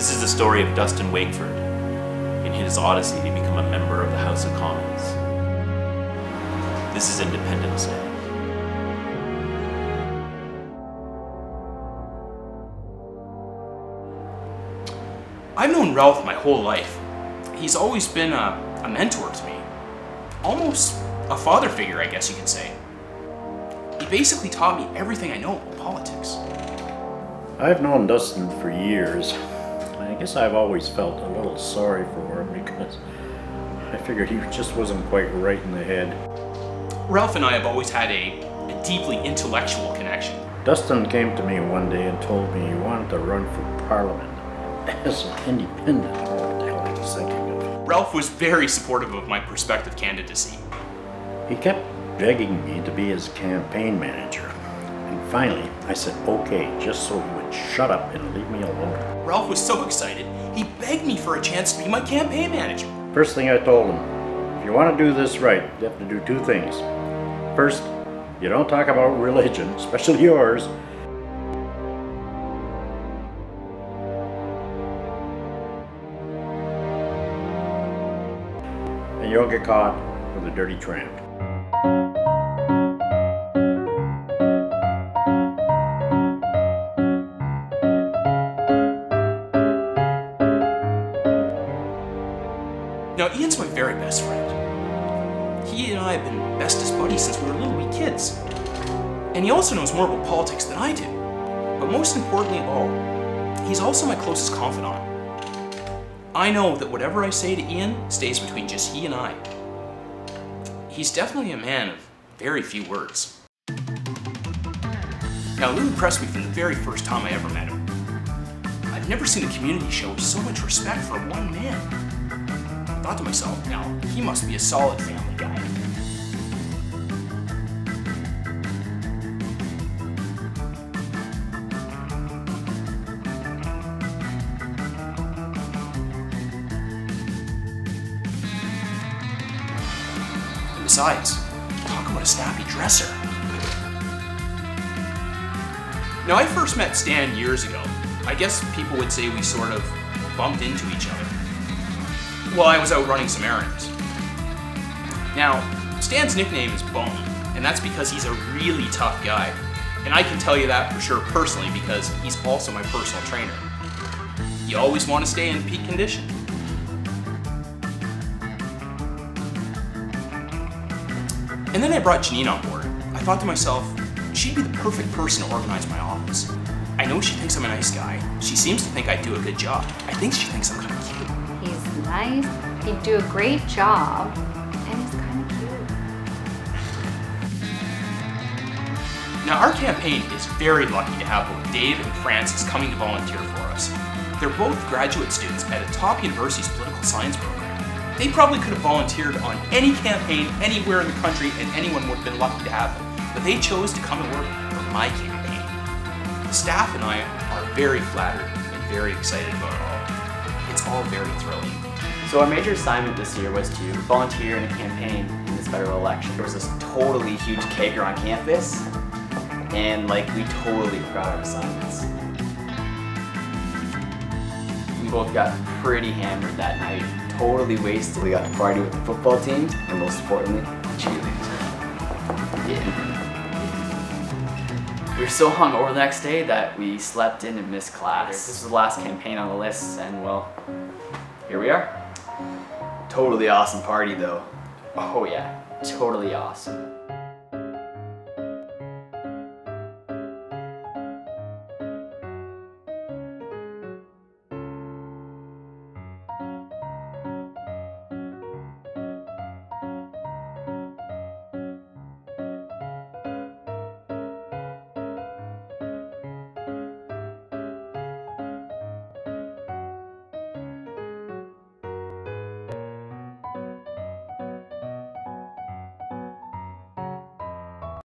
This is the story of Dustin Wakeford in his odyssey to become a member of the House of Commons. This is Independence Day. I've known Ralph my whole life. He's always been a mentor to me. Almost a father figure, I guess you could say. He basically taught me everything I know about politics. I've known Dustin for years. I guess I've always felt a little sorry for him because I figured he just wasn't quite right in the head. Ralph and I have always had a deeply intellectual connection. Dustin came to me one day and told me he wanted to run for Parliament as an independent. What the hell I was thinking of. Ralph was very supportive of my prospective candidacy. He kept begging me to be his campaign manager. And finally, I said okay, just so he would shut up and leave me alone. Ralph was so excited, he begged me for a chance to be my campaign manager. First thing I told him, if you want to do this right, you have to do two things. First, you don't talk about religion, especially yours. And you don't get caught with a dirty tramp. Now, Ian's my very best friend. He and I have been bestest buddies since we were little wee kids. And he also knows more about politics than I do. But most importantly of all, he's also my closest confidant. I know that whatever I say to Ian stays between just he and I. He's definitely a man of very few words. Now, Lou impressed me from the very first time I ever met him. I've never seen a community show so much respect for one man. I thought to myself, now, he must be a solid family guy. And besides, talk about a snappy dresser. Now, I first met Stan years ago. I guess people would say we sort of bumped into each other while I was out running some errands. Now, Stan's nickname is Bone, and that's because he's a really tough guy. And I can tell you that for sure personally because he's also my personal trainer. You always want to stay in peak condition. And then I brought Janine on board. I thought to myself, she'd be the perfect person to organize my office. I know she thinks I'm a nice guy. She seems to think I do a good job. I think she thinks I'm kind of cute. He's nice, he'd do a great job, and he's kind of cute. Now, our campaign is very lucky to have both Dave and Francis coming to volunteer for us. They're both graduate students at a top university's political science program. They probably could have volunteered on any campaign anywhere in the country and anyone would have been lucky to have them, but they chose to come and work for my campaign. The staff and I are very flattered and very excited about it all. It's all very thrilling. So our major assignment this year was to volunteer in a campaign in this federal election. There was this totally huge kegger on campus, and we totally forgot our assignments. We both got pretty hammered that night, totally wasted. We got to party with the football team, and most importantly, cheerleaders. Yeah. We were so hungover the next day that we slept in and missed class. This was the last campaign on the list, and well, here we are. Totally awesome party though. Oh yeah, totally awesome.